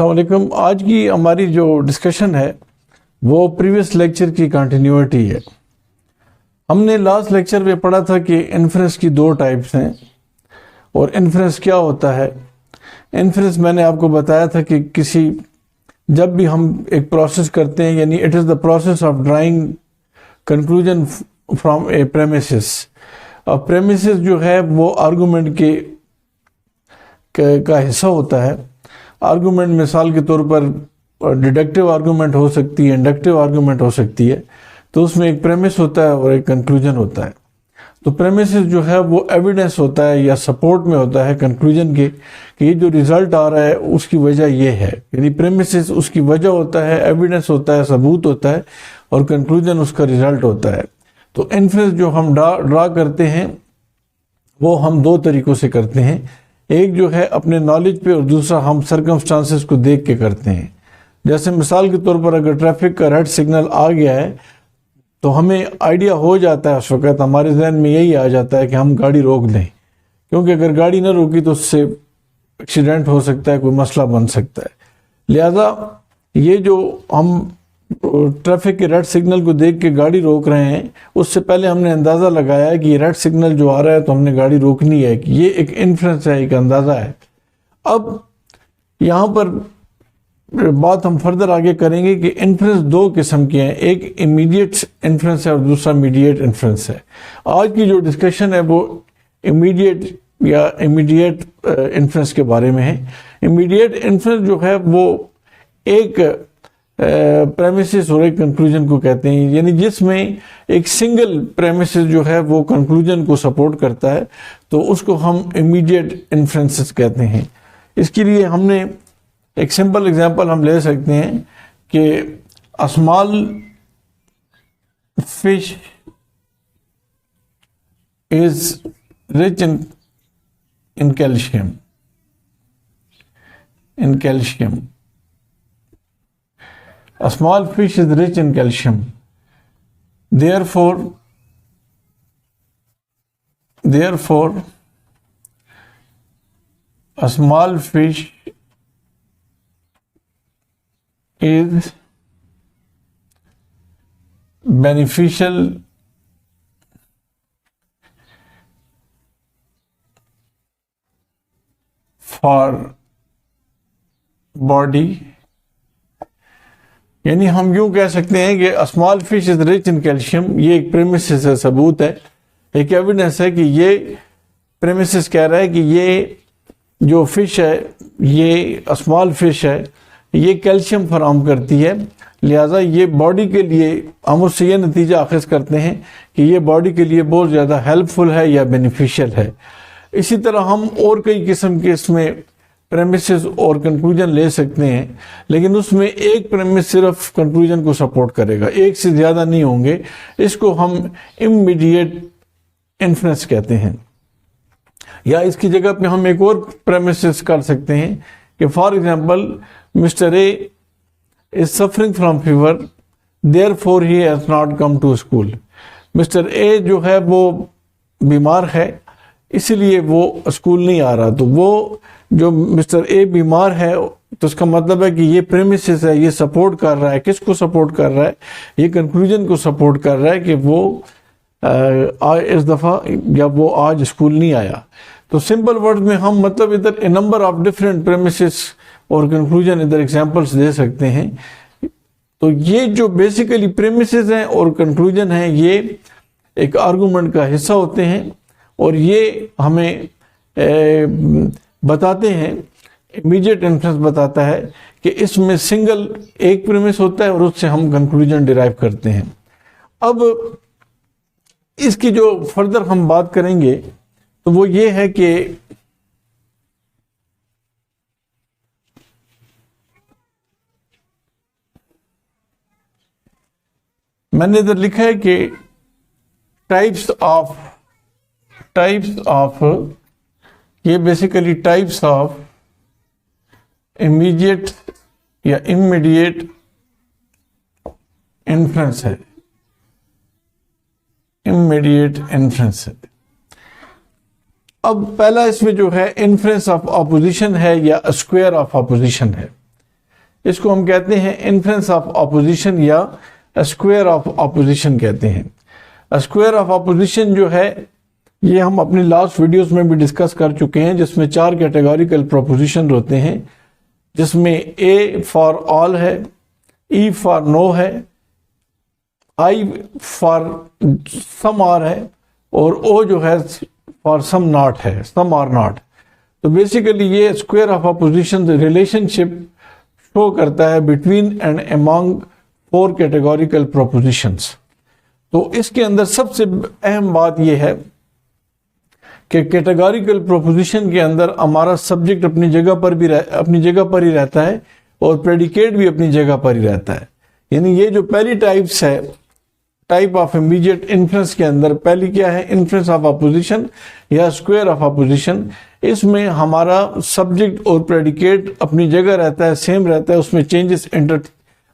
अस्सलाम वालेकुम। आज की हमारी जो डिस्कशन है वो प्रीवियस लेक्चर की कंटिन्यूटी है। हमने लास्ट लेक्चर में पढ़ा था कि इन्फ्रेंस की दो टाइप्स हैं और इन्फ्रेंस क्या होता है। इन्फ्रेंस मैंने आपको बताया था कि जब भी हम एक प्रोसेस करते हैं, यानी it is the process of drawing conclusion from A premises. अब प्रेमिसेस जो है वो आर्गूमेंट का हिस्सा होता है। आर्गूमेंट मिसाल के तौर पर डिडक्टिव आर्गूमेंट हो सकती है, इंडक्टिव आर्गूमेंट हो सकती है। तो उसमें एक प्रेमिस होता है और एक कंक्लूजन होता है। तो प्रेमिसेस जो है वो एविडेंस होता है या सपोर्ट में होता है कंक्लूजन के कि ये जो रिजल्ट आ रहा है उसकी वजह ये है, यानी प्रेमिसेस उसकी वजह होता है, एविडेंस होता है, सबूत होता है, और कंक्लूजन उसका रिजल्ट होता है। तो इन्फ्रेंस जो हम ड्रा करते हैं वो हम दो तरीकों से करते हैं। एक जो है अपने नॉलेज पे और दूसरा हम सर्कमस्टांसेस को देख के करते हैं। जैसे मिसाल के तौर पर अगर ट्रैफिक का रेड सिग्नल आ गया है तो हमें आइडिया हो जाता है, उस वक्त हमारे जहन में यही आ जाता है कि हम गाड़ी रोक दें, क्योंकि अगर गाड़ी ना रोकी तो उससे एक्सीडेंट हो सकता है, कोई मसला बन सकता है। लिहाजा ये जो हम ट्रैफिक के रेड सिग्नल को देख के गाड़ी रोक रहे हैं, उससे पहले हमने अंदाज़ा लगाया है कि ये रेड सिग्नल जो आ रहा है तो हमने गाड़ी रोकनी है, कि ये एक इन्फ्रेंस है, एक अंदाज़ा है। अब यहाँ पर बात हम फर्दर आगे करेंगे कि इन्फ्रेंस दो किस्म के हैं, एक इमीडिएट इन्फ्रेंस है और दूसरा मीडिएट इन्फ्रेंस है। आज की जो डिस्कशन है वो इमीडिएट इन्फ्रेंस के बारे में है। इमीडिएट इन्फ्रेंस जो है वो एक प्रेमिसेस और एक कंक्लूजन को कहते हैं, यानी जिसमें एक सिंगल प्रेमिसेस जो है वो कंक्लूजन को सपोर्ट करता है, तो उसको हम इमीडिएट इन्फ्रेंसेस कहते हैं। इसके लिए हमने एक सिंपल एग्जांपल हम ले सकते हैं कि a small fish is rich in calcium. A small fish is rich in calcium. Therefore, a small fish is beneficial for body। यानी हम यूं कह सकते हैं कि a small fish is rich in calcium. ये एक प्रेमिसिस है, सबूत है, एक एविडेंस है कि ये प्रेमिसिस कह रहा है कि ये जो फिश है, ये अ स्मॉल फिश है, ये कैल्शियम फराहम करती है। लिहाजा ये बॉडी के लिए हम उससे ये नतीजा अखज़ करते हैं कि ये बॉडी के लिए बहुत ज़्यादा हेल्पफुल है या बेनिफिशियल है। इसी तरह हम और कई किस्म के इसमें प्रेमिसेस और कंक्लूजन ले सकते हैं, लेकिन उसमें एक प्रेमिस सिर्फ कंक्लूजन को सपोर्ट करेगा, एक से ज़्यादा नहीं होंगे। इसको हम इमीडिएट इन्फ्रेंस कहते हैं। या इसकी जगह पे हम एक और प्रेमिसेस कर सकते हैं कि for example mister A is suffering from fever, therefore he has not come to school. Mister A जो है वो बीमार है, इसीलिए वो स्कूल नहीं आ रहा। तो वो जो मिस्टर ए बीमार है तो उसका मतलब है कि ये प्रेमिसेस है, ये सपोर्ट कर रहा है। किसको सपोर्ट कर रहा है? ये कंक्लूजन को सपोर्ट कर रहा है कि वो इस दफ़ा या वो आज स्कूल नहीं आया। तो सिंपल वर्ड में हम मतलब इधर ए नंबर ऑफ डिफरेंट प्रेमिसेस और कंक्लूजन इधर एग्जांपल्स दे सकते हैं। तो ये जो बेसिकली प्रेमिसेस हैं और कंक्लूजन हैं, ये एक आर्गूमेंट का हिस्सा होते हैं और ये हमें बताते हैं, इमीडिएट इन्फ्रेंस बताता है कि इसमें सिंगल एक प्रीमिस होता है और उससे हम कंक्लूजन डिराइव करते हैं। अब इसकी जो फर्दर हम बात करेंगे तो वो ये है कि मैंने इधर लिखा है कि टाइप्स ऑफ ये बेसिकली टाइप्स ऑफ इमीडिएट या इमीडिएट इन्फ्रेंस है। इमीडिएट इन्फ्रेंस है। अब पहला इसमें जो है इन्फ्रेंस ऑफ ऑपोजिशन है या स्क्वायर ऑफ ऑपोजिशन है। इसको हम कहते हैं इन्फ्लुएंस ऑफ ऑपोजिशन या स्क्वायर ऑफ ऑपोजिशन कहते हैं। स्क्वायर ऑफ ऑपोजिशन जो है ये हम अपनी लास्ट वीडियोस में भी डिस्कस कर चुके हैं, जिसमें 4 कैटेगोरिकल प्रोपोजिशन होते हैं, जिसमें ए फॉर ऑल है, ई फॉर नो है, आई फॉर सम आर है और ओ जो है फॉर सम नॉट है, सम आर नॉट। तो बेसिकली ये square of opposition relationship show करता है between and among 4 categorical propositions. तो इसके अंदर सबसे अहम बात यह है कि कैटेगोरिकल प्रोपोजिशन के अंदर हमारा सब्जेक्ट अपनी जगह पर ही रहता है और प्रेडिकेट भी अपनी जगह पर ही रहता है। यानी ये जो पहली टाइप्स है, टाइप ऑफ इमीडिएट इन्फ्लुएंस के अंदर पहली क्या है, इन्फ्लुएंस ऑफ अपोजिशन या स्क्वायर ऑफ अपोजिशन। इसमें हमारा सब्जेक्ट और प्रेडिकेट अपनी जगह रहता है, सेम रहता है, उसमें चेंजेस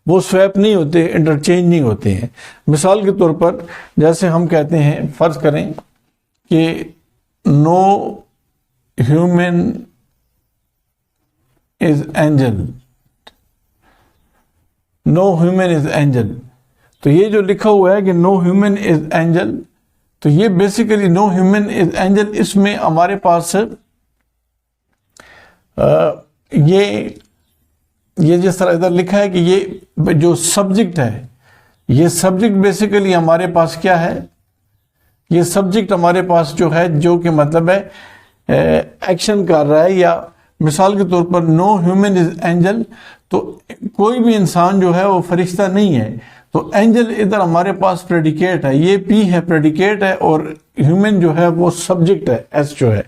वो स्वैप नहीं होते, इंटरचेंज नहीं होते हैं। मिसाल के तौर पर जैसे हम कहते हैं, फर्ज करें कि no human is angel, no human is angel. तो ये जो लिखा हुआ है कि नो ह्यूमन इज एंजल, तो ये basically no human is angel, इसमें हमारे पास ये जिस तरह इधर लिखा है कि ये जो सब्जेक्ट है, ये सब्जेक्ट बेसिकली हमारे पास क्या है, ये सब्जेक्ट हमारे पास जो है, जो कि मतलब है एक्शन कर रहा है। या मिसाल के तौर पर नो ह्यूमन इज एंजल, तो कोई भी इंसान जो है वो फरिश्ता नहीं है। तो एंजल इधर हमारे पास प्रेडिकेट है, ये पी है प्रेडिकेट है और ह्यूमन जो है वो सब्जेक्ट है, एस जो है।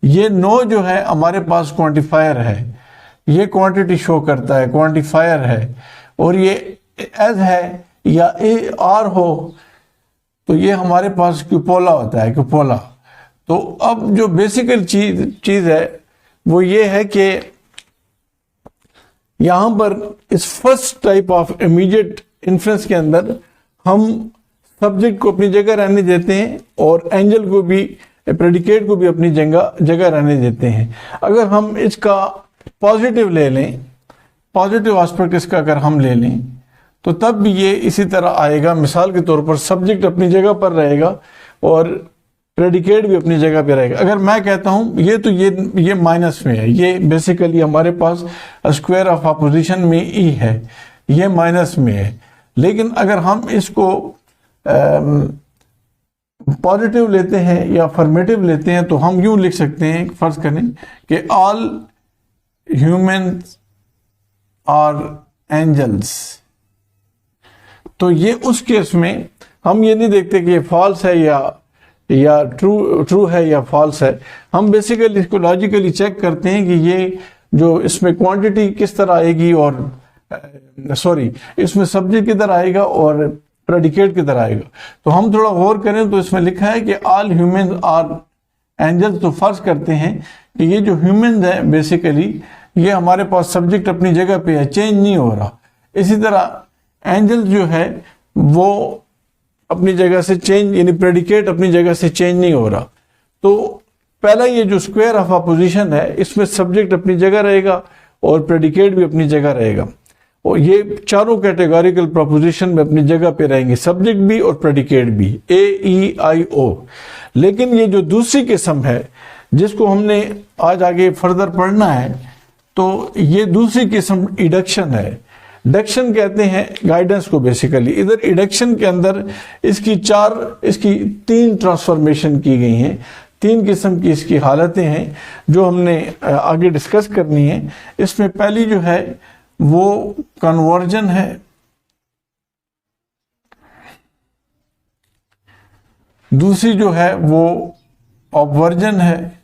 ये नो जो है हमारे पास क्वांटिफायर है, ये क्वांटिटी शो करता है, क्वांटिफायर है। और ये एज है या ए आर हो तो ये हमारे पास क्यूपोला होता है, क्यूपोला। तो अब जो बेसिकल चीज है वो ये है कि यहां पर इस first type of immediate influence के अंदर हम सब्जेक्ट को अपनी जगह रहने देते हैं और एंजल को भी, प्रेडिकेट को भी अपनी जगह रहने देते हैं। अगर हम इसका पॉजिटिव ले लें, पॉजिटिव एस्पेक्ट इसका अगर हम ले लें तो तब भी ये इसी तरह आएगा। मिसाल के तौर पर सब्जेक्ट अपनी जगह पर रहेगा और प्रेडिकेट भी अपनी जगह पे रहेगा। अगर मैं कहता हूं ये माइनस में है, ये बेसिकली हमारे पास स्क्वायर ऑफ अपोजिशन में ई है, ये माइनस में है। लेकिन अगर हम इसको पॉजिटिव लेते हैं या अफर्मेटिव लेते हैं तो हम यूं लिख सकते हैं, फर्ज करें कि ऑल ह्यूमन्स आर एंजल्स। तो ये उस केस में हम ये नहीं देखते कि ये फॉल्स है या ट्रू है या फॉल्स है। हम बेसिकली इसको लॉजिकली चेक करते हैं कि ये जो इसमें क्वांटिटी किस तरह आएगी और इसमें सब्जेक्ट किधर आएगा और प्रेडिकेट किधर आएगा। तो हम थोड़ा गौर करें तो इसमें लिखा है कि ऑल ह्यूमन्स आर एंजल्स। तो फर्ज करते हैं कि ये जो ह्यूमन्स है बेसिकली ये हमारे पास सब्जेक्ट अपनी जगह पे है, चेंज नहीं हो रहा। इसी तरह एंजल जो है वो अपनी जगह से चेंज, यानी प्रेडिकेट अपनी जगह से चेंज नहीं हो रहा। तो पहला ये जो स्क्वायर ऑफ अपोजिशन है इसमें सब्जेक्ट अपनी जगह रहेगा और प्रेडिकेट भी अपनी जगह रहेगा और ये चारों कैटेगोरिकल प्रोपोजिशन में अपनी जगह पे रहेंगे, सब्जेक्ट भी और प्रेडिकेट भी, ए ई आई ओ। लेकिन ये जो दूसरी किस्म है जिसको हमने आज आगे फर्दर पढ़ना है, तो ये दूसरी किस्म इडक्शन है। इडक्शन कहते हैं गाइडेंस को बेसिकली। इधर इडक्शन के अंदर इसकी 3 ट्रांसफॉर्मेशन की गई हैं, 3 किस्म की इसकी हालतें हैं जो हमने आगे डिस्कस करनी है। इसमें पहली जो है वो कन्वर्जन है, दूसरी जो है वो ऑबवर्जन है,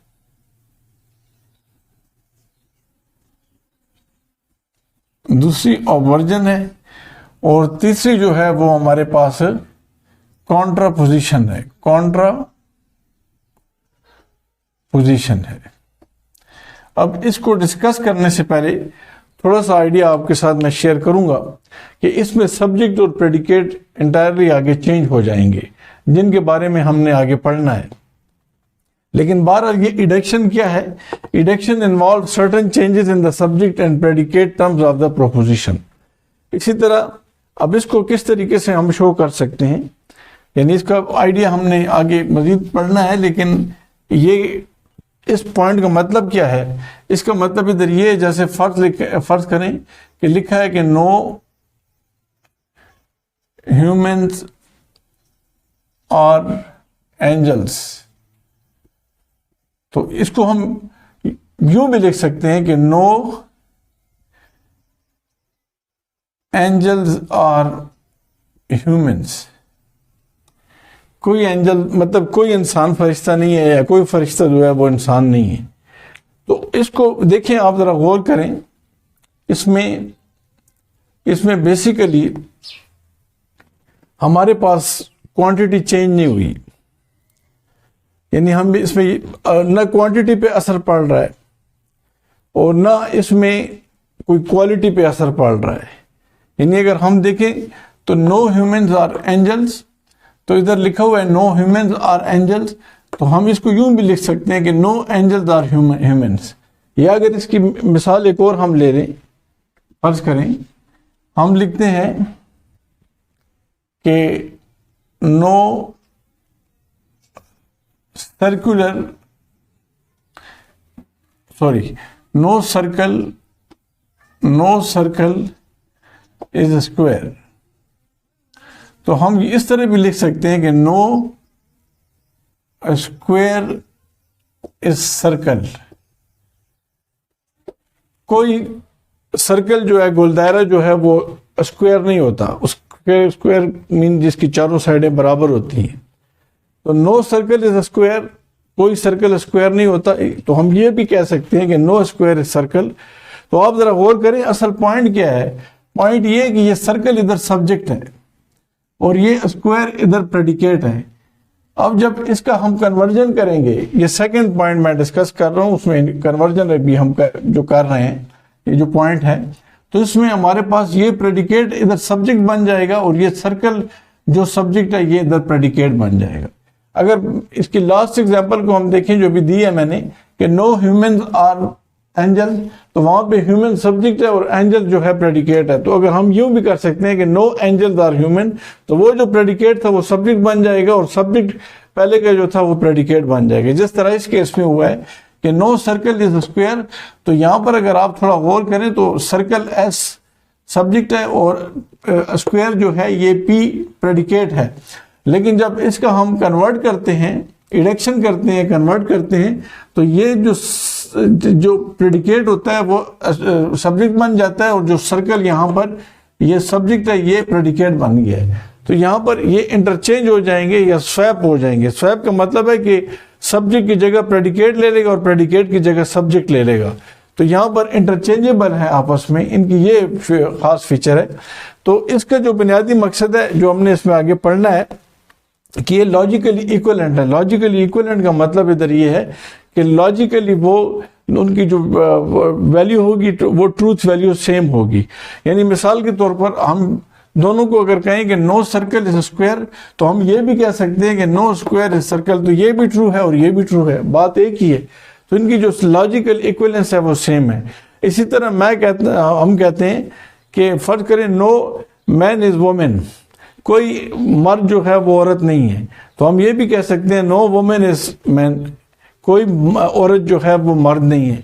दूसरी ऑबवर्जन है और तीसरी जो है वो हमारे पास कॉन्ट्रापोजिशन है, कॉन्ट्रापोजिशन है। अब इसको डिस्कस करने से पहले थोड़ा सा आइडिया आपके साथ मैं शेयर करूंगा कि इसमें सब्जेक्ट और प्रेडिकेट इंटायरली आगे चेंज हो जाएंगे, जिनके बारे में हमने आगे पढ़ना है। लेकिन बहरहाल ये इडक्शन क्या है? Eduction involve certain changes in the subject and predicate terms of the proposition. इसी तरह अब इसको किस तरीके से हम शो कर सकते हैं, यानी इसका आइडिया हमने आगे मजीद पढ़ना है, लेकिन ये इस पॉइंट का मतलब क्या है? इसका मतलब इधर ये, जैसे फर्ज करें कि लिखा है कि नो ह्यूमंस और एंजल्स, तो इसको हम यूं भी लिख सकते हैं कि नो एंजल्स और ह्यूमंस। कोई एंजल मतलब कोई इंसान फरिश्ता नहीं है, या कोई फरिश्ता जो है वो इंसान नहीं है। तो इसको देखें, आप जरा गौर करें, इसमें बेसिकली हमारे पास क्वांटिटी चेंज नहीं हुई, यानी हम इसमें न क्वांटिटी पे असर पड़ रहा है और ना इसमें कोई क्वालिटी पे असर पड़ रहा है। यानी अगर हम देखें तो नो ह्यूमंस आर एंजल्स, तो इधर लिखा हुआ है नो ह्यूमंस आर एंजल्स, तो हम इसको यूं भी लिख सकते हैं कि नो एंजल्स आर ह्यूमंस। या अगर इसकी मिसाल एक और हम ले लें, फर्ज करें हम लिखते हैं कि नो सर्कल इज स्क्वायर। तो हम इस तरह भी लिख सकते हैं कि नो स्क्वायर इज सर्कल। कोई सर्कल जो है, गोल दायरा जो है वो स्क्वायर नहीं होता, उसके स्क्वायर मीन जिसकी चारों साइडें बराबर होती हैं। तो नो सर्कल इज स्क्वायर, कोई सर्कल स्क्वायर नहीं होता। तो हम ये भी कह सकते हैं कि नो स्क्वायर इज सर्कल। तो आप जरा गौर करें, असल पॉइंट क्या है? पॉइंट ये है कि ये सर्कल इधर सब्जेक्ट है और ये स्क्वायर इधर प्रेडिकेट है। अब जब इसका हम कन्वर्जन करेंगे, ये सेकंड पॉइंट मैं डिस्कस कर रहा हूं, उसमें कन्वर्जन भी हम जो कर रहे हैं, ये जो पॉइंट है, तो इसमें हमारे पास ये प्रेडिकेट इधर सब्जेक्ट बन जाएगा और ये सर्कल जो सब्जेक्ट है ये इधर प्रेडिकेट बन जाएगा। अगर इसकी लास्ट एग्जांपल को हम देखें जो भी दी है मैंने कि नो ह्यूमंस आर एंजल, तो वहां पे ह्यूमन सब्जेक्ट है और एंजल जो है प्रेडिकेट है। तो अगर हम यूं भी कर सकते हैं कि नो एंजल्स आर ह्यूमन, तो वो जो प्रेडिकेट था वो सब्जेक्ट बन जाएगा और सब्जेक्ट पहले का जो था वो प्रेडिकेट बन जाएगा। जिस तरह इस केस में हुआ है कि नो सर्कल इज स्क्वायर, तो यहां पर अगर आप थोड़ा गौर करें तो सर्कल एस सब्जेक्ट है और स्क्वायर जो है ये पी प्रेडिकेट है। लेकिन जब इसका हम कन्वर्ट करते हैं, इडक्शन करते हैं, कन्वर्ट करते हैं, तो ये जो प्रेडिकेट होता है वो सब्जेक्ट बन जाता है और जो सर्कल यहाँ पर ये सब्जेक्ट है ये प्रेडिकेट बन गया है। तो यहाँ पर ये इंटरचेंज हो जाएंगे या स्वैप हो जाएंगे। स्वैप का मतलब है कि सब्जेक्ट की जगह प्रेडिकेट ले लेगा और प्रेडिकेट की जगह सब्जेक्ट ले लेगा। तो यहाँ पर इंटरचेंजेबल है आपस में, इनकी ये खास फीचर है। तो इसका जो बुनियादी मकसद है जो हमने इसमें आगे पढ़ना है कि ये लॉजिकली इक्विवेलेंट है। लॉजिकली इक्विवेलेंट का मतलब इधर ये है कि लॉजिकली वो उनकी जो वैल्यू होगी वो ट्रूथ वैल्यू सेम होगी। यानी मिसाल के तौर पर हम दोनों को अगर कहें कि नो सर्कल इज स्क्वायर, तो हम ये भी कह सकते हैं कि नो स्क्वायर इज सर्कल, तो ये भी ट्रू है और ये भी ट्रू है, बात एक ही है। तो इनकी जो लॉजिकल इक्विवेलेंस है वो सेम है। इसी तरह हम कहते हैं कि फर्ज करें नो मैन इज वोमेन, कोई मर्द जो है वो औरत नहीं है, तो हम ये भी कह सकते हैं नो वुमेन इज मैन, कोई औरत जो है वो मर्द नहीं है।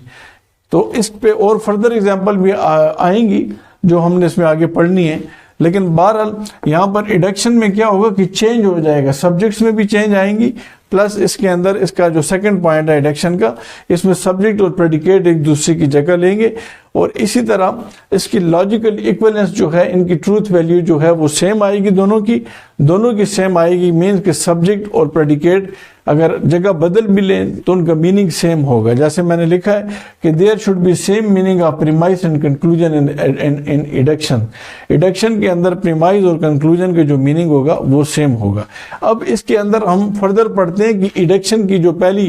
तो इस पे और फर्दर एग्जांपल भी आएंगी जो हमने इसमें आगे पढ़नी है। लेकिन बहरहाल यहाँ पर इडक्शन में क्या होगा कि चेंज हो जाएगा, सब्जेक्ट्स में भी चेंज आएंगी, प्लस इसके अंदर इसका जो सेकंड पॉइंट है इडक्शन का, इसमें सब्जेक्ट और प्रेडिकेट एक दूसरे की जगह लेंगे और इसी तरह इसकी लॉजिकल इक्विवेलेंस जो है, इनकी ट्रूथ वैल्यू जो है वो सेम आएगी, दोनों की सेम आएगी। मीन्स के सब्जेक्ट और प्रेडिकेट अगर जगह बदल भी लें तो उनका मीनिंग सेम होगा। जैसे मैंने लिखा है कि there should be same meaning of premise and conclusion in eduction. Eduction के अंदर प्रीमाइज और कंक्लूजन के जो मीनिंग होगा वो सेम होगा। अब इसके अंदर हम फर्दर पढ़ते हैं कि इडक्शन की जो पहली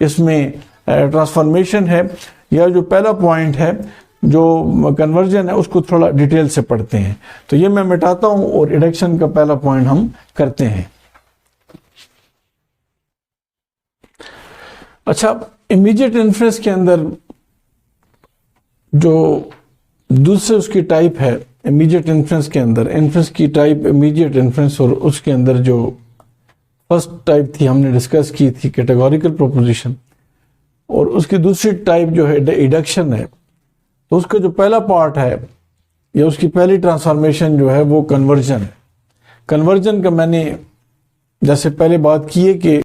इसमें ट्रांसफॉर्मेशन है या जो पहला पॉइंट है जो कन्वर्जन है उसको थोड़ा डिटेल से पढ़ते हैं। तो ये मैं मिटाता हूं और इडक्शन का पहला पॉइंट हम करते हैं। अच्छा, इमीडिएट इन्फ्रेंस के अंदर जो दूसरे उसकी टाइप है, इमीडिएट इन्फ्रेंस के अंदर इन्फ्रेंस की टाइप इमीडिएट इन्फ्रेंस, और उसके अंदर जो फर्स्ट टाइप थी हमने डिस्कस की थी कैटेगोरिकल प्रोपोजिशन, और उसकी दूसरी टाइप जो है इडक्शन है। तो उसका जो पहला पार्ट है या उसकी पहली ट्रांसफॉर्मेशन जो है वो कन्वर्जन है। कन्वर्जन का मैंने जैसे पहले बात की है कि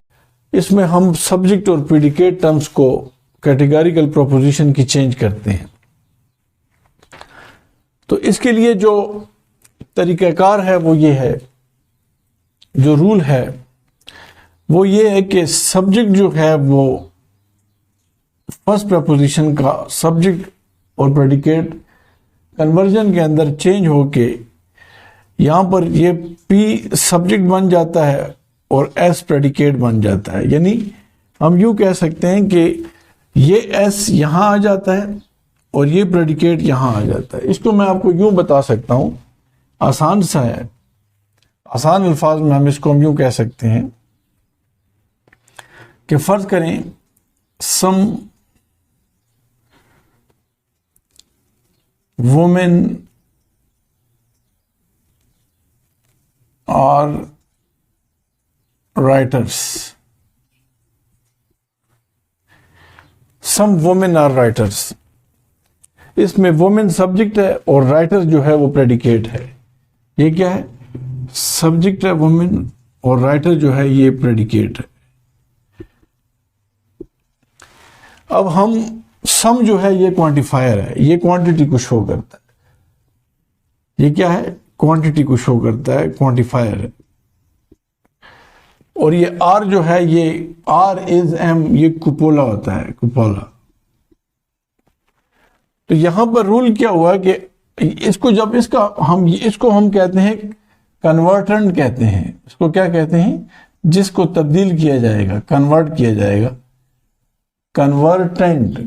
इसमें हम सब्जेक्ट और प्रेडिकेट टर्म्स को कैटेगोरिकल प्रोपोजिशन की चेंज करते हैं। तो इसके लिए जो तरीक़ाकार है वो ये है, जो रूल है वो ये है कि सब्जेक्ट जो है वो फर्स्ट प्रपोजिशन का सब्जेक्ट और प्रेडिकेट कन्वर्जन के अंदर चेंज होके यहाँ पर ये पी सब्जेक्ट बन जाता है और एस प्रेडिकेट बन जाता है। यानी हम यूँ कह सकते हैं कि ये एस यहाँ आ जाता है और ये प्रेडिकेट यहाँ आ जाता है। इसको मैं आपको यूँ बता सकता हूँ, आसान सा है, आसान अल्फाज में हम इसको यूँ कह सकते हैं कि फर्ज करें some women are writers, some women are writers. इसमें वुमेन सब्जेक्ट है और राइटर जो है वो प्रेडिकेट है। ये क्या है? सब्जेक्ट है वुमेन और राइटर जो है ये प्रेडिकेट है। अब हम सम जो है ये क्वांटिफायर है, ये क्वांटिटी को शो करता है। ये क्या है? क्वांटिटी को शो करता है, क्वांटिफायर है। और ये आर जो है ये आर इज एम, ये कुपोला होता है, कुपोला। तो यहां पर रूल क्या हुआ कि इसको जब इसको हम कहते हैं कन्वर्टेंट कहते हैं। इसको क्या कहते हैं? जिसको तब्दील किया जाएगा, कन्वर्ट किया जाएगा, कन्वर्टेंट।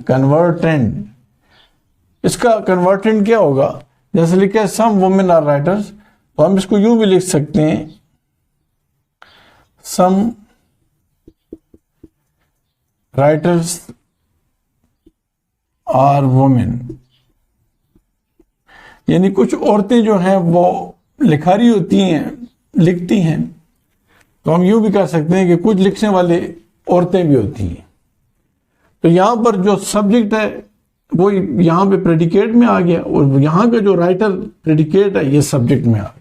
इसका कन्वर्टेंट क्या होगा? जैसे लिखा है सम वुमेन आर राइटर्स, तो हम इसको यूं भी लिख सकते हैं सम राइटर्स आर वुमेन। यानी कुछ औरतें जो हैं वो लिखारी होती हैं, लिखती हैं। तो हम यूं भी कर सकते हैं कि कुछ लिखने वाले औरतें भी होती हैं। तो यहां पर जो सब्जेक्ट है वो यहां पे प्रेडिकेट में आ गया और यहां का जो राइटर प्रेडिकेट है ये सब्जेक्ट में आ गया,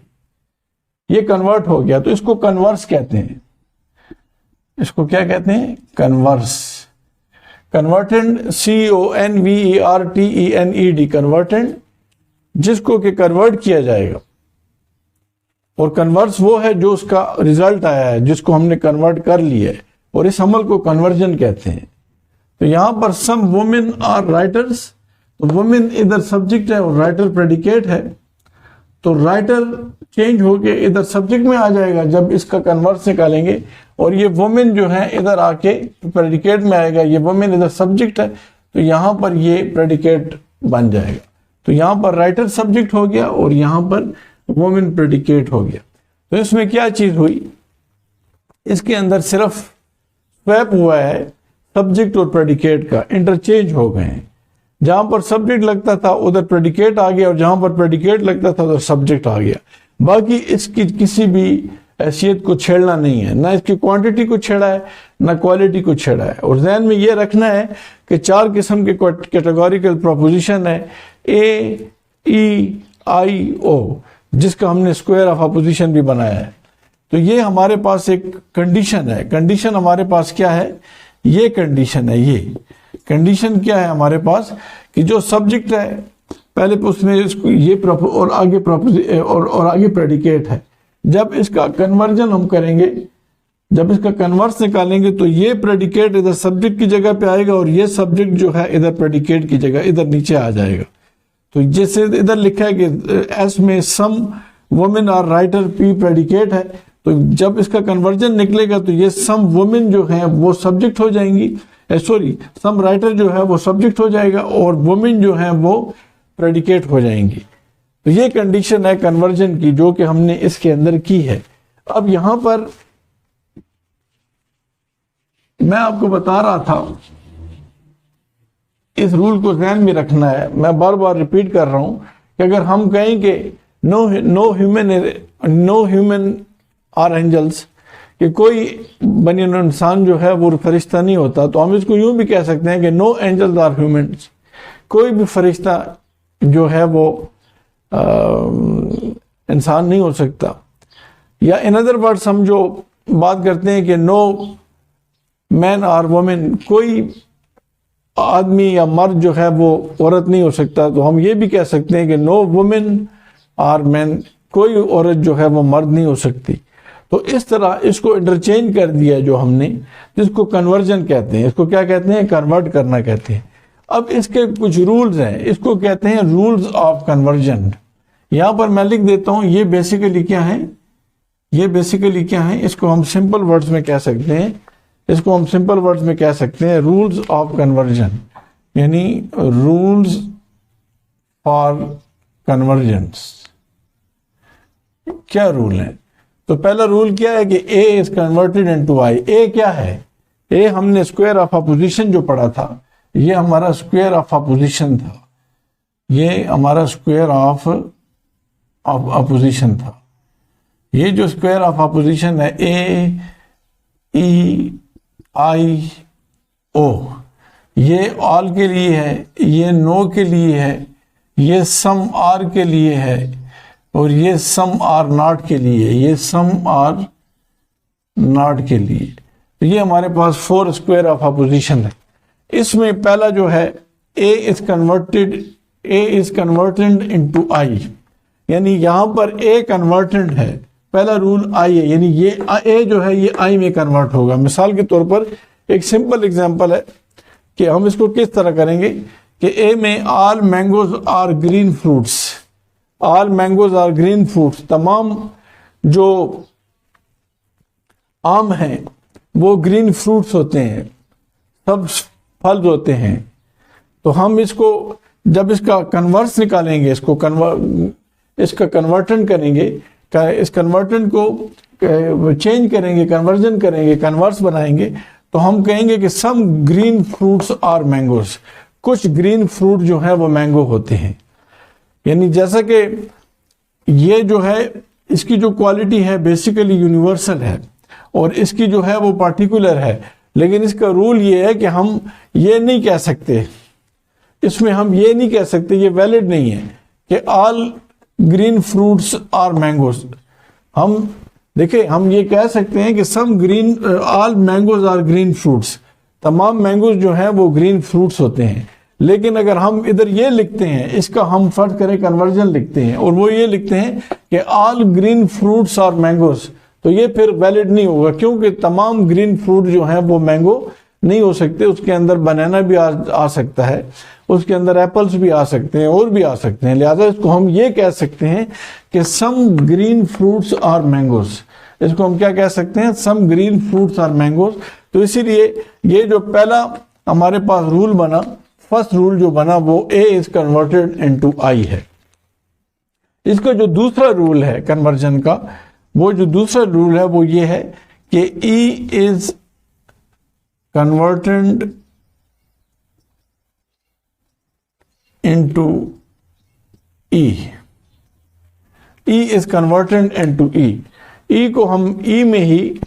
ये कन्वर्ट हो गया। तो इसको कन्वर्स कहते हैं। इसको क्या कहते हैं? कन्वर्स। कन्वर्टेंट, CONVERTENED, कन्वर्टेंट, जिसको कि कन्वर्ट किया जाएगा। और कन्वर्स वो है जो उसका रिजल्ट आया है, जिसको हमने कन्वर्ट कर लिया है, और इस अमल को कन्वर्जन कहते हैं। तो यहां पर सम वुमेन आर राइटर्स, तो वुमेन इधर सब्जेक्ट है और राइटर प्रेडिकेट है। तो राइटर चेंज होके इधर सब्जेक्ट में आ जाएगा जब इसका कन्वर्स निकालेंगे, और ये वुमेन जो है इधर आके प्रेडिकेट में आएगा। ये वुमेन इधर सब्जेक्ट है, तो यहां पर ये प्रेडिकेट बन जाएगा। तो यहां पर राइटर सब्जेक्ट हो गया और यहां पर वुमेन प्रेडिकेट हो गया। तो इसमें क्या चीज हुई? इसके अंदर सिर्फ स्वैप हुआ है, सब्जेक्ट और प्रेडिकेट का इंटरचेंज हो गए हैं। जहां पर सब्जेक्ट लगता था उधर प्रेडिकेट आ गया और जहां पर प्रेडिकेट लगता था उधर सब्जेक्ट आ गया। बाकी इसकी किसी भी हैसियत को छेड़ना नहीं है, ना इसकी क्वांटिटी को छेड़ा है ना क्वालिटी को छेड़ा है। और ध्यान में ये रखना है कि 4 किस्म के कैटेगोरिकल प्रोपोजिशन है, AEIO, जिसका हमने स्क्वायर ऑफ अपोजिशन भी बनाया है। तो ये हमारे पास एक कंडीशन है। कंडीशन हमारे पास क्या है? ये कंडीशन है। ये कंडीशन क्या है हमारे पास कि जो सब्जेक्ट है पहले उसमें इसको ये और आगे प्रेडिकेट है। जब इसका कन्वर्जन हम करेंगे, जब इसका कन्वर्स निकालेंगे, तो ये प्रेडिकेट इधर सब्जेक्ट की जगह पे आएगा और ये सब्जेक्ट जो है इधर प्रेडिकेट की जगह इधर नीचे आ जाएगा। तो जैसे इधर लिखा है कि एस में some women are writer, P predicate है। तो जब इसका कन्वर्जन निकलेगा तो ये सम वुमेन जो है वो सब्जेक्ट हो जाएंगी, सम राइटर जो है वो सब्जेक्ट हो जाएगा और वुमेन जो है वो प्रेडिकेट हो जाएंगी। तो ये कंडीशन है कन्वर्जन की जो कि हमने इसके अंदर की है। अब यहां पर मैं आपको बता रहा था, इस रूल को ध्यान में रखना है, मैं बार बार रिपीट कर रहा हूं कि अगर हम कहें कि नो ह्यूमन आर एंजल्स, कि कोई बनी इंसान जो है वो फरिश्ता नहीं होता, तो हम इसको यूं भी कह सकते हैं कि नो एंजल्स आर ह्यूमन्स, कोई भी फरिश्ता जो है वो इंसान नहीं हो सकता। या इन अदर वर्ड्स हम जो बात करते हैं कि नो मैन आर वुमेन, कोई आदमी या मर्द जो है वो औरत नहीं हो सकता, तो हम ये भी कह सकते हैं कि नो वुमेन आर मैन, कोई औरत जो है वो मर्द नहीं हो सकती। तो इस तरह इसको इंटरचेंज कर दिया जो हमने, जिसको कन्वर्जन कहते हैं, इसको क्या कहते हैं, कन्वर्ट करना कहते हैं। अब इसके कुछ रूल्स हैं, इसको कहते हैं रूल्स ऑफ कन्वर्जन। यहां पर मैं लिख देता हूं, ये बेसिकली क्या है, ये बेसिकली क्या है, इसको हम सिंपल वर्ड्स में कह सकते हैं, इसको हम सिंपल वर्ड्स में कह सकते हैं रूल्स ऑफ कन्वर्जन, यानी रूल्स फॉर कन्वर्जेंस। क्या रूल है? तो पहला रूल क्या है कि ए इज कन्वर्टेड इनटू आई। ए क्या है? ए हमने स्क्वायर ऑफ अपोजिशन जो पढ़ा था, ये हमारा स्क्वायर ऑफ अपोजिशन था, ये हमारा स्क्वायर ऑफ अपोजिशन था। ये जो स्क्वायर ऑफ अपोजिशन है, ए ई आई ओ, ये ऑल के लिए है, ये नो के लिए है, ये सम आर के लिए है, और ये सम आर नॉट के लिए, ये सम आर नॉट के लिए। तो ये हमारे पास 4 स्क्वायर ऑफ अपोजिशन है। इसमें पहला जो है ए इज कन्वर्टेड इनटू आई, यानी यहां पर ए कन्वर्टेड है, पहला रूल आई है, यानी ये ए जो है ये आई में कन्वर्ट होगा। मिसाल के तौर पर एक सिंपल एग्जांपल है कि हम इसको किस तरह करेंगे कि ए में all mangoes are green fruits, all mangoes are green fruits, तमाम जो आम हैं वो ग्रीन फ्रूट्स होते हैं, सब फल होते हैं। तो हम इसको जब इसका कन्वर्स निकालेंगे, इसका कन्वर्टन करेंगे, इस कन्वर्टन को चेंज करेंगे, कन्वर्जन करेंगे, कन्वर्स बनाएंगे, तो हम कहेंगे कि some green fruits are mangoes, कुछ ग्रीन फ्रूट जो है वो मैंगो होते हैं। यानी जैसा कि ये जो है इसकी जो क्वालिटी है बेसिकली यूनिवर्सल है और इसकी जो है वो पार्टिकुलर है, लेकिन इसका रूल ये है कि हम ये नहीं कह सकते, इसमें हम ये नहीं कह सकते, ये वैलिड नहीं है कि all green fruits are mangoes. हम देखिए, हम ये कह सकते हैं कि some green all mangoes are green fruits, तमाम मैंगोज जो हैं वो ग्रीन फ्रूट्स होते हैं। लेकिन अगर हम इधर ये लिखते हैं, इसका हम फर्ज करें कन्वर्जन लिखते हैं और वो ये लिखते हैं कि all green fruits are mangoes, तो ये फिर वैलिड नहीं होगा, क्योंकि तमाम ग्रीन फ्रूट जो हैं वो मैंगो नहीं हो सकते। उसके अंदर बनाना भी आ सकता है, उसके अंदर एप्पल्स भी आ सकते हैं और भी आ सकते हैं। लिहाजा इसको हम ये कह सकते हैं कि some green fruits are mangoes, इसको हम क्या कह सकते हैं, some green fruits are mangoes. तो इसीलिए ये जो पहला हमारे पास रूल बना, फर्स्ट रूल जो बना वो A is converted into I है। इसका जो दूसरा रूल है कन्वर्जन का, वो जो दूसरा रूल है वो ये है कि E is converted into E, E is converted into E. E को हम ई में ही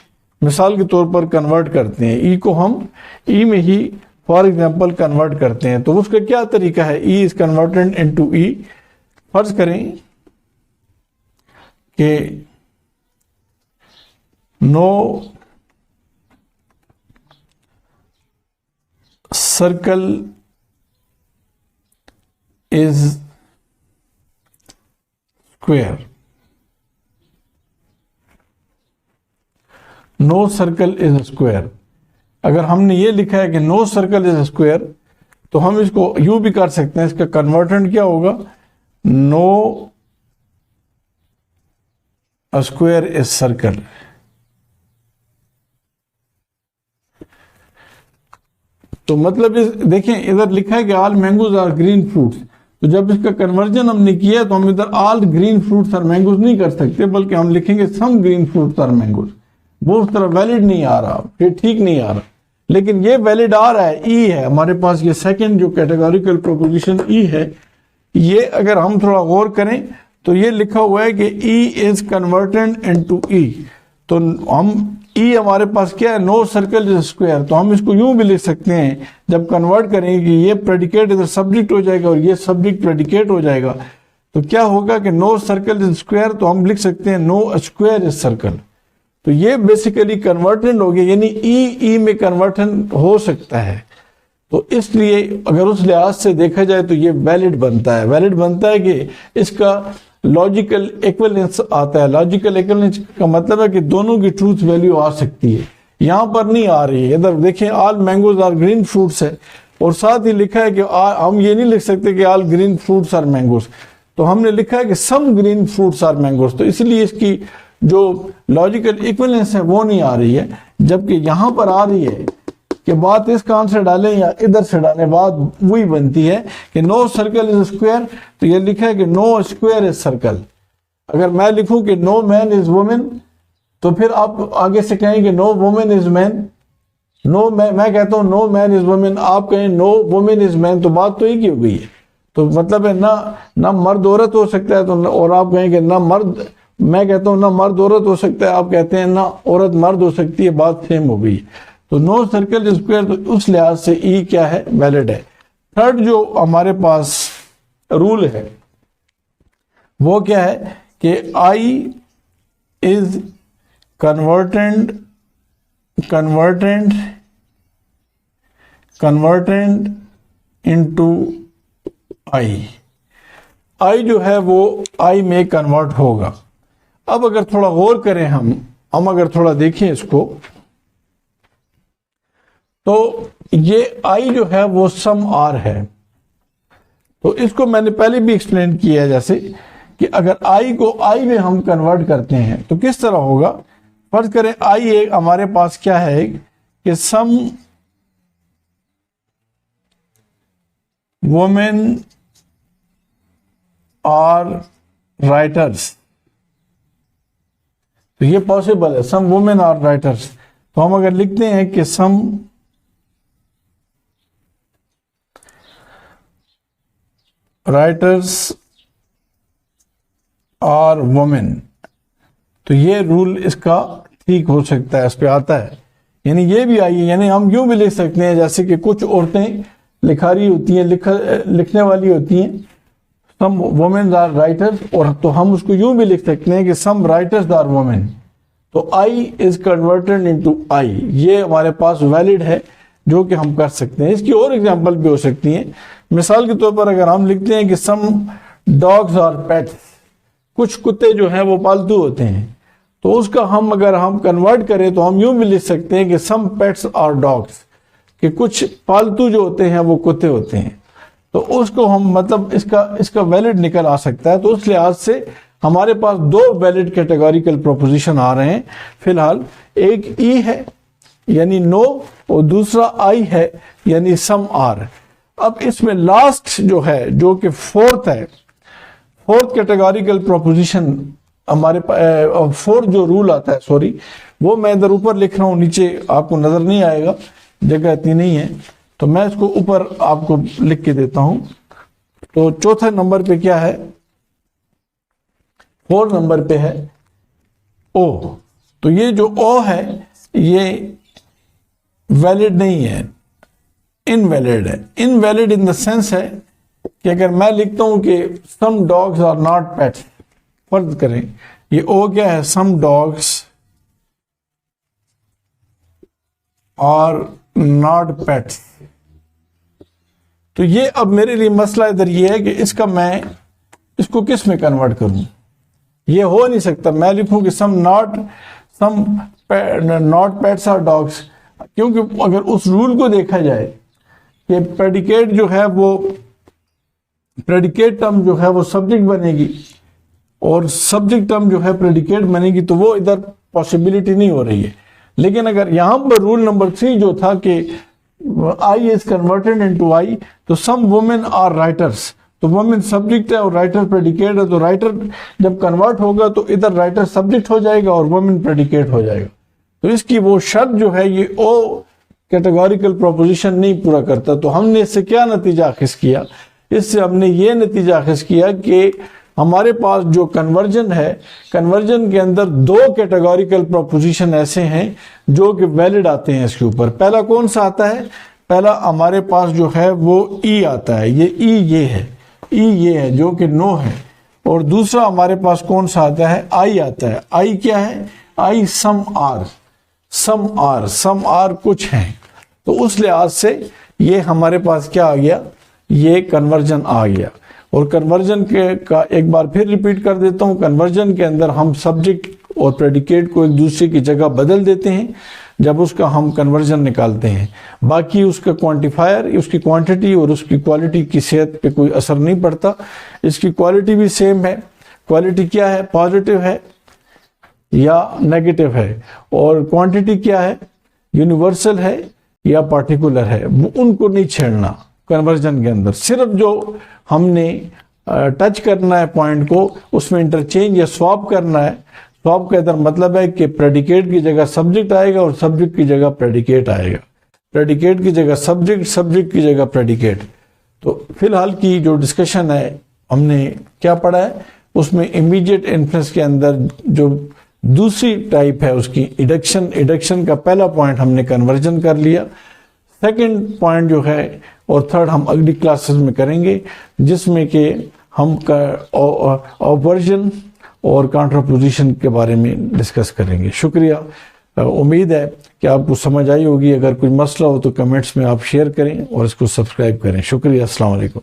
मिसाल के तौर पर कन्वर्ट करते हैं, ई को हम ई में ही फॉर एग्जाम्पल कन्वर्ट करते हैं। तो उसका क्या तरीका है, E is converted into E. फर्ज करें कि no circle is square, no circle is square. अगर हमने ये लिखा है कि नो सर्कल इज स्क्वायर, तो हम इसको यूं भी कर सकते हैं, इसका कन्वर्टेंट क्या होगा, नो स्क्वायर इज सर्कल। तो मतलब देखें, इधर लिखा है कि all mangoes are green fruits, तो जब इसका कन्वर्जन हमने किया तो हम इधर all green fruits are mangoes नहीं कर सकते, बल्कि हम लिखेंगे some green fruits are mangoes. वो उस तरह वैलिड नहीं आ रहा, फिर ठीक नहीं आ रहा। लेकिन ये वैलिड आ रहा है, ई है हमारे पास, ये सेकंड जो कैटेगोरिकल प्रोपोजिशन ई है, ये अगर हम थोड़ा गौर करें तो ये लिखा हुआ है कि ई इज कन्वर्टेड इनटू ई। तो हम ई हमारे पास क्या है, नो सर्कल इज स्क्वायर, तो हम इसको यूं भी लिख सकते हैं जब कन्वर्ट करेंगे कि ये प्रेडिकेट इधर सब्जेक्ट हो जाएगा और ये सब्जेक्ट प्रेडिकेट हो जाएगा, तो क्या होगा कि नो सर्कल इज स्क्वायर, तो हम लिख सकते हैं नो स्क्वायर इज सर्कल। तो ये बेसिकली कन्वर्टेड हो गया, यानी ई में कन्वर्टन हो सकता है। तो इसलिए अगर उस लिहाज से देखा जाए तो ये वैलिड बनता है। वैलिड बनता है कि इसका लॉजिकल इक्विवेलेंस आता है। लॉजिकल इक्विवेलेंस का मतलब है कि दोनों की ट्रूथ वैल्यू आ सकती है, यहां पर नहीं आ रही है। इधर देखें all mangoes are green fruits है, और साथ ही लिखा है कि हम ये नहीं लिख सकते कि all green fruits are mangoes, तो हमने लिखा है कि some green fruits are mangoes. तो इसलिए इसकी जो लॉजिकल इक्विवेलेंस है वो नहीं आ रही है, जबकि यहां पर आ रही है कि बात इस कान से डालें या इधर से डालें, बात वही बनती है कि नो सर्कल इज स्क्वायर, तो ये लिखा है कि नो स्क्वायर इज सर्कल। अगर मैं लिखूं कि नो मैन इज वुमेन, तो फिर आप आगे से कहें कि no women is man. No मैं कहता हूं नो मैन इज वुमेन, आप कहें नो वुमेन इज मैन, तो बात तो एक ही हो गई है। तो मतलब है ना मर्द औरत हो सकता है, तो और आप कहें कि ना मर्द, मैं कहता हूं ना मर्द औरत हो सकता है, आप कहते हैं ना औरत मर्द हो सकती है, बात सेम हो गई। तो नो सर्कल इज स्क्वायर, तो उस लिहाज से ई क्या है, वैलिड है। थर्ड जो हमारे पास रूल है वो क्या है कि आई इज कन्वर्टेड इनटू आई। आई जो है वो आई में कन्वर्ट होगा। अब अगर थोड़ा गौर करें हम अगर थोड़ा देखें इसको, तो ये आई जो है वो सम आर है। तो इसको मैंने पहले भी एक्सप्लेन किया है, जैसे कि अगर आई को आई में हम कन्वर्ट करते हैं तो किस तरह होगा। फर्ज करें आई एक हमारे पास क्या है कि सम वुमेन आर राइटर्स, तो ये पॉसिबल है, सम वुमेन आर राइटर्स। तो हम अगर लिखते हैं कि सम राइटर्स आर वुमेन, तो ये रूल इसका ठीक हो सकता है, इस पे आता है। यानी ये भी आई है, यानी हम यूं भी लिख सकते हैं जैसे कि कुछ औरतें लिखारी होती हैं, लिखने वाली होती हैं, सम वुमेन आर राइटर्स, और तो हम उसको यूं भी लिख सकते हैं कि सम राइटर्स आर वुमेन। तो I is converted into I, ये हमारे पास वैलिड है जो कि हम कर सकते हैं। इसकी और एग्जांपल भी हो सकती हैं। मिसाल के तौर पर अगर हम लिखते हैं कि सम डॉग्स आर पेट्स, कुछ कुत्ते जो हैं वो पालतू होते हैं, तो उसका अगर हम कन्वर्ट करें तो हम यूं भी लिख सकते हैं कि सम पेट्स आर डॉग्स, कि कुछ पालतू जो होते हैं वो कुत्ते होते हैं। तो उसको हम मतलब इसका वैलिड निकल आ सकता है। तो उस लिहाज से हमारे पास दो वैलिड कैटेगोरिकल प्रोपोजिशन आ रहे हैं फिलहाल। एक ई है यानी नो, और दूसरा आई है यानी सम आर। अब इसमें लास्ट जो है, जो कि फोर्थ है, फोर्थ कैटेगोरिकल प्रोपोजिशन हमारे पास, फोर्थ जो रूल आता है, सॉरी, वो मैं इधर ऊपर लिख रहा हूं, नीचे आपको नजर नहीं आएगा, जगह इतनी नहीं है, तो मैं इसको ऊपर आपको लिख के देता हूं। तो चौथे नंबर पे क्या है, फोर्थ नंबर पे है ओ। तो ये जो ओ है ये वैलिड नहीं है, इनवैलिड है। इनवैलिड इन द सेंस है कि अगर मैं लिखता हूं कि some dogs are not pets, फर्ज करें ये ओ क्या है, some dogs are not pets, तो ये अब मेरे लिए मसला इधर ये है कि इसको किस में कन्वर्ट करूं। ये हो नहीं सकता मैं लिखूं कि some not pets are dogs, क्योंकि अगर उस रूल को देखा जाए कि प्रेडिकेट जो है वो, प्रेडिकेट टर्म जो है वो सब्जेक्ट बनेगी और सब्जेक्ट टर्म जो है प्रेडिकेट बनेगी, तो वो इधर पॉसिबिलिटी नहीं हो रही है। लेकिन अगर यहां पर रूल नंबर 3 जो था कि आई इज कन्वर्टेड इनटू आई, तो सम वुमेन आर राइटर्स, तो वुमेन सब्जेक्ट है और राइटर प्रेडिकेट है, तो राइटर जब कन्वर्ट होगा तो इधर राइटर सब्जेक्ट हो जाएगा और वुमेन प्रेडिकेट हो जाएगा। तो इसकी वो शर्त जो है, ये ओ कैटेगोरिकल प्रोपोजिशन नहीं पूरा करता। तो हमने इससे क्या नतीजा अखज़ किया? इससे हमने ये नतीजा अखज़ किया कि हमारे पास जो कन्वर्जन है, कन्वर्जन के अंदर दो कैटेगोरिकल प्रोपोजिशन ऐसे हैं जो कि वैलिड आते हैं इसके ऊपर। पहला कौन सा आता है? पहला हमारे पास जो है वो ई आता है, ये ई ये है, ई ये है जो कि नो है। और दूसरा हमारे पास कौन सा आता है? आई आता है। आई क्या है? आई सम आर, सम आर कुछ हैं। तो उस लिहाज से ये हमारे पास क्या आ गया? ये कन्वर्जन आ गया। और कन्वर्जन के का एक बार फिर रिपीट कर देता हूँ, कन्वर्जन के अंदर हम सब्जेक्ट और प्रेडिकेट को एक दूसरे की जगह बदल देते हैं जब उसका हम कन्वर्जन निकालते हैं। बाकी उसका क्वांटिफायर, उसकी क्वांटिटी और उसकी क्वालिटी की सेहत पे कोई असर नहीं पड़ता। इसकी क्वालिटी भी सेम है। क्वालिटी क्या है? पॉजिटिव है या नेगेटिव है। और क्वांटिटी क्या है? यूनिवर्सल है या पार्टिकुलर है। उनको नहीं छेड़ना कन्वर्जन के अंदर। सिर्फ जो हमने टच करना है पॉइंट को, उसमें इंटरचेंज या स्वैप करना है। स्वैप का इधर मतलब है कि प्रेडिकेट की जगह सब्जेक्ट आएगा और सब्जेक्ट की जगह प्रेडिकेट आएगा, प्रेडिकेट की जगह सब्जेक्ट, सब्जेक्ट की जगह प्रेडिकेट। तो फिलहाल की जो डिस्कशन है हमने क्या पढ़ा है, उसमें इमीडिएट इन्फ्लुएंस के अंदर जो दूसरी टाइप है उसकी इडक्शन का पहला पॉइंट हमने कन्वर्जन कर लिया। सेकंड पॉइंट जो है और थर्ड हम अगली क्लासेस में करेंगे, जिसमें कि हम ऑवर्जन और काउंटरपोजिशन के बारे में डिस्कस करेंगे। शुक्रिया। उम्मीद है कि आपको समझ आई होगी। अगर कोई मसला हो तो कमेंट्स में आप शेयर करें और इसको सब्सक्राइब करें। शुक्रिया। अस्सलाम वालेकुम।